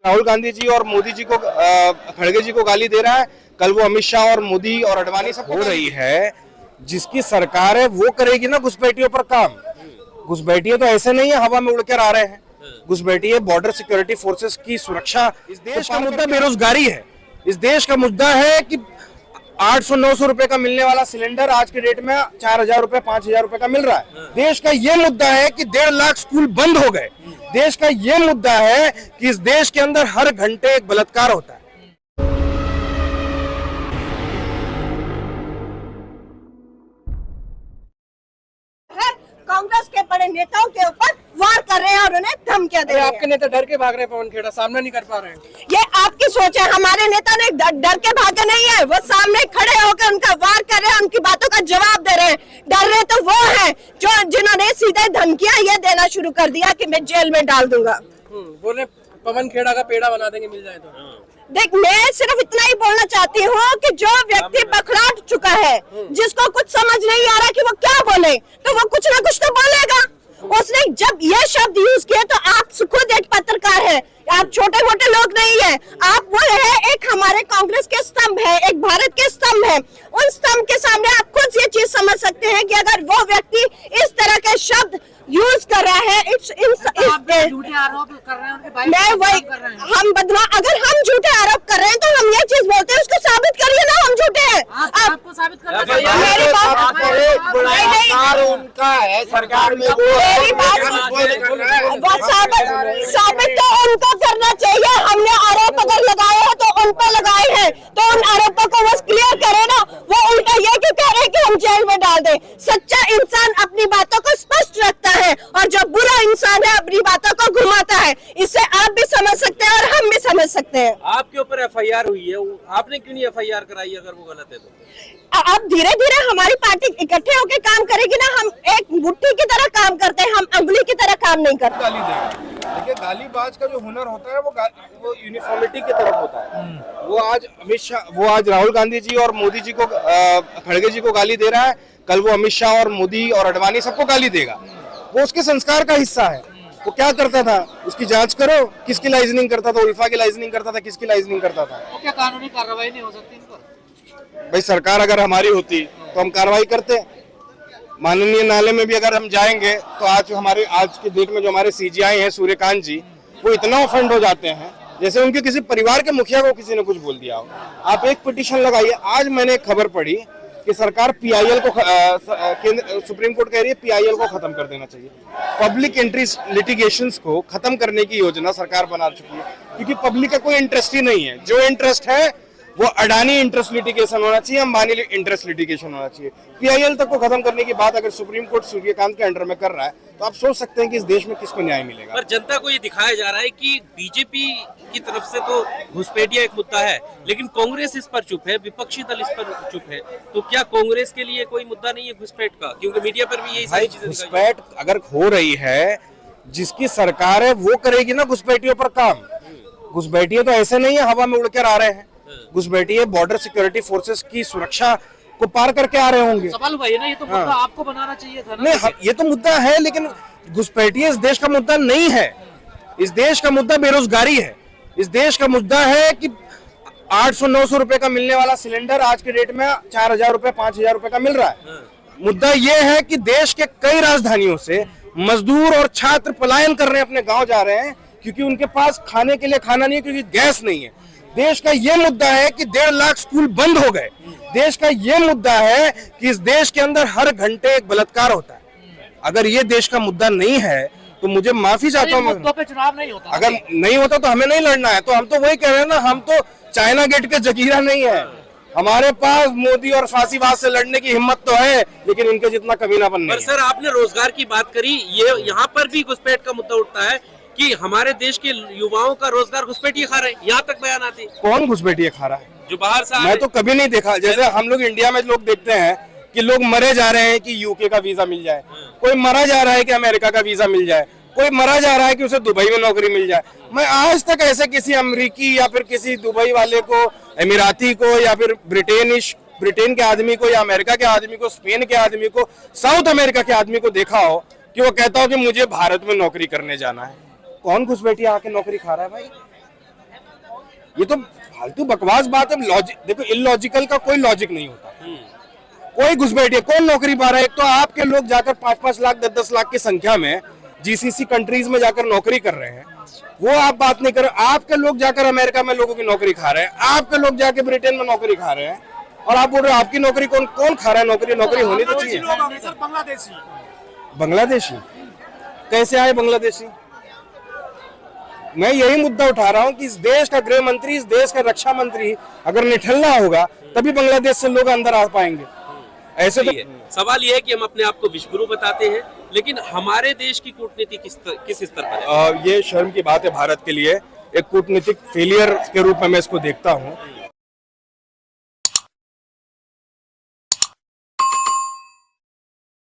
राहुल गांधी जी और मोदी जी को खड़गे जी को गाली दे रहा है, कल वो अमित शाह और मोदी और अडवाणी सब हो रही है। जिसकी सरकार है वो करेगी ना घुसपैठियों पर काम। घुसपैठिए तो ऐसे नहीं है हवा में उड़कर आ रहे हैं, घुसपैठिए बॉर्डर सिक्योरिटी फोर्सेस की सुरक्षा। इस देश का मुद्दा बेरोजगारी है। इस देश का मुद्दा है कि 800-900 रुपए का मिलने वाला सिलेंडर आज के डेट में 4000 रुपए 5000 रुपए का मिल रहा है। देश का ये मुद्दा है कि 1.5 लाख स्कूल बंद हो गए। देश का ये मुद्दा है कि इस देश के अंदर हर घंटे एक बलात्कार होता है। कांग्रेस के बड़े नेताओं के ऊपर वार कर रहे हैं और उन्हें धमकियां दे रहे हैं। आपके नेता डर के भाग रहे हैं, पवन खेड़ा सामना नहीं कर पा रहे हैं। ये आपकी सोच है, हमारे नेता ने डर के भागे नहीं है, वो सामने खड़े होकर उनका वार कर रहे हैं, उनकी बातों का जवाब दे रहे हैं। डर रहे तो वो है जो जिन्होंने सीधे धमकियां ये देना शुरू कर दिया कि मैं जेल में डाल दूंगा। बोले पवन खेड़ा का पेड़ा बना देंगे मिल जाए तो। देख, मैं सिर्फ इतना ही बोलना चाहती हूँ कि जो व्यक्ति बखला चुका है, जिसको कुछ समझ नहीं आ रहा कि वो क्या बोले, तो वो कुछ ना कुछ तो बोलेगा। उसने जब ये शब्द यूज किया तो आप खुद एक पत्रकार है, आप छोटे मोटे लोग नहीं है, आप वो है एक हमारे कांग्रेस के स्तंभ है, एक भारत के स्तंभ है। उन स्तंभ के सामने आप खुद ये चीज समझ सकते हैं कि अगर वो व्यक्ति इस तरह के शब्द यूज कर रहा है, झूठे आरोप कर रहे हैं उनके भाई, मैं वही हम बदला, अगर हम झूठे आरोप कर रहे हैं तो हम ये चीज बोलते हैं, उसको साबित करिए ना हम झूठे हैं। आपको साबित करना चाहिए। मेरी बात उनका है, सरकार में मेरी बात साबित तो उनको करना चाहिए। हमने आरोप अगर लगाए हैं तो उन पर लगाए हैं, तो उन आरोपों को बस क्लियर करे ना। वो उल्टा ये क्यों कह रहे हैं कि हम जेल में डाल दें। सच्चा इंसान अपनी बातों को स्पष्ट रखता है और जो बुरा इंसान है अपनी बातों को घुमाता है। इससे आप भी समझ सकते हैं और हम भी समझ सकते हैं। आपके ऊपर एफआईआर हुई है, आपने क्यों नहीं एफआईआर कराई अगर वो गलत है तो? अब धीरे धीरे हमारी पार्टी इकट्ठे होकर काम करेगी ना। हम एक मुट्ठी की तरह काम करते हैं, हम अंगुली की तरह काम नहीं करते। गाली देगा, देखिए गालीबाज का जो हुनर होता है वो यूनिफॉर्मिटी की तरफ होता है। वो आज अमित शाह, वो आज राहुल गांधी जी और मोदी जी को खड़गे जी को गाली दे रहा है, कल वो अमित शाह और मोदी और अडवाणी सबको गाली देगा। वो उसके संस्कार का हिस्सा है। वो क्या करता था उसकी जांच करो, किसकी लाइजनिंग करता था, उल्फा की लाइजनिंग करता था, किसकी लाइजनिंग करता था। तो क्या कानूनी कार्रवाई नहीं हो सकती इन पर? भाई सरकार अगर हमारी होती तो हम कार्रवाई करते। माननीय न्यायालय में भी अगर हम जाएंगे तो आज की डेट में जो हमारे सीजीआई हैं सूर्यकांत जी, वो इतना ऑफेंड हो जाते हैं जैसे उनके किसी परिवार के मुखिया को किसी ने कुछ बोल दिया हो। आप एक पिटीशन लगाइए। आज मैंने एक खबर पढ़ी कि सरकार पीआईएल को सुप्रीम कोर्ट कह रही है पीआईएल को खत्म कर देना चाहिए। पब्लिक इंटरेस्ट लिटिगेशंस को खत्म करने की योजना सरकार बना चुकी है, क्योंकि पब्लिक का कोई इंटरेस्ट ही नहीं है। जो इंटरेस्ट है वो अडानी इंटरेस्ट लिटिगेशन होना चाहिए, अंबानी इंटरेस्ट लिटिगेशन होना चाहिए। पीआईएल तक को खत्म करने की बात अगर सुप्रीम कोर्ट सूर्यकांत के अंडर में कर रहा है तो आप सोच सकते हैं कि इस देश में किसको न्याय मिलेगा। पर जनता को ये दिखाया जा रहा है कि बीजेपी की तरफ से तो घुसपैठिया एक मुद्दा है, लेकिन कांग्रेस इस पर चुप है, विपक्षी दल इस पर चुप है। तो क्या कांग्रेस के लिए कोई मुद्दा नहीं है घुसपैठ का? क्योंकि मीडिया पर भी यही सारी चीजें घुसपैठ अगर हो रही है, जिसकी सरकार है वो करेगी ना घुसपैठियों पर काम। घुसपैठिए तो ऐसे नहीं है हवा में उड़कर आ रहे हैं, घुसपैठिए बॉर्डर सिक्योरिटी फोर्सेस की सुरक्षा को पार करके आ रहे होंगे। सवाल भाई ना, ये तो मुद्दा आपको बनाना चाहिए था ना। नहीं, ये तो मुद्दा है, लेकिन घुसपैठिए इस देश का मुद्दा नहीं है। इस देश का मुद्दा बेरोजगारी है। इस देश का मुद्दा है कि 800-900 रुपए का मिलने वाला सिलेंडर आज के डेट में 4000 रुपए 5000 रुपए का मिल रहा है। मुद्दा यह है कि देश के कई राजधानियों से मजदूर और छात्र पलायन कर रहे हैं, अपने गांव जा रहे हैं, क्योंकि उनके पास खाने के लिए खाना नहीं है, क्योंकि गैस नहीं है। देश का यह मुद्दा है कि 1.5 लाख स्कूल बंद हो गए। देश का यह मुद्दा है कि इस देश के अंदर हर घंटे एक बलात्कार होता है। अगर ये देश का मुद्दा नहीं है तो मुझे माफी चाहता हूँ। मुद्दों पे चुनाव नहीं होता। अगर नहीं होता तो हमें नहीं लड़ना है। तो हम तो वही कह रहे हैं ना, हम तो चाइना गेट के जगीरा नहीं है। हमारे पास मोदी और फांसीवाद से लड़ने की हिम्मत तो है, लेकिन इनके जितना कमीनापन नहीं है। सर, आपने रोजगार की बात करी, ये यहाँ पर भी घुसपैठ का मुद्दा उठता है कि हमारे देश के युवाओं का रोजगार घुसपैठिए खा रहे हैं, यहाँ तक बयान आते हैं। कौन घुसपैठिए खा रहा है? जो बाहर से मैं तो कभी नहीं देखा। जैसे हम लोग इंडिया में लोग देखते हैं कि लोग मरे जा रहे हैं कि यूके का वीजा मिल जाए, कोई मरा जा रहा है कि अमेरिका का वीजा मिल जाए, कोई मरा जा रहा है कि उसे दुबई में नौकरी मिल जाए। मैं आज तक ऐसे किसी अमेरिकी या फिर किसी दुबई वाले को, अमीराती को, या फिर ब्रिटेन के आदमी को, या अमेरिका के आदमी को, स्पेन के आदमी को, साउथ अमेरिका के आदमी को देखा हो कि वो कहता हो कि मुझे भारत में नौकरी करने जाना है। कौन घुसपैठिया आके नौकरी खा रहा है भाई? ये तो फालतू बकवास बात है। लॉजिक देखो, इलॉजिकल का कोई लॉजिक नहीं होता। कोई घुसपैठिए, कौन नौकरी पा रहा है? एक तो आपके लोग जाकर 5-5 लाख 10-10 लाख की संख्या में जीसीसी कंट्रीज में जाकर नौकरी कर रहे हैं, वो आप बात नहीं कर रहे। आपके लोग जाकर अमेरिका में लोगों की नौकरी खा रहे हैं, आपके लोग जाकर ब्रिटेन में नौकरी खा रहे हैं, और आप बोल रहे हो आपकी नौकरी कौन कौन खा रहा है? नौकरी होनी तो चाहिए। बांग्लादेशी कैसे आए बांग्लादेशी? मैं यही मुद्दा उठा रहा हूं कि इस देश का गृह मंत्री, इस देश का रक्षा मंत्री अगर निठल्ला होगा तभी बांग्लादेश से लोग अंदर आ पाएंगे। ऐसे तो सवाल यह है कि हम अपने आप को विश्वगुरु बताते हैं, लेकिन हमारे देश की कूटनीति किस स्तर पर है? ये शर्म की बात है भारत के लिए। एक कूटनीतिक फेलियर के रूप में मैं इसको देखता हूं।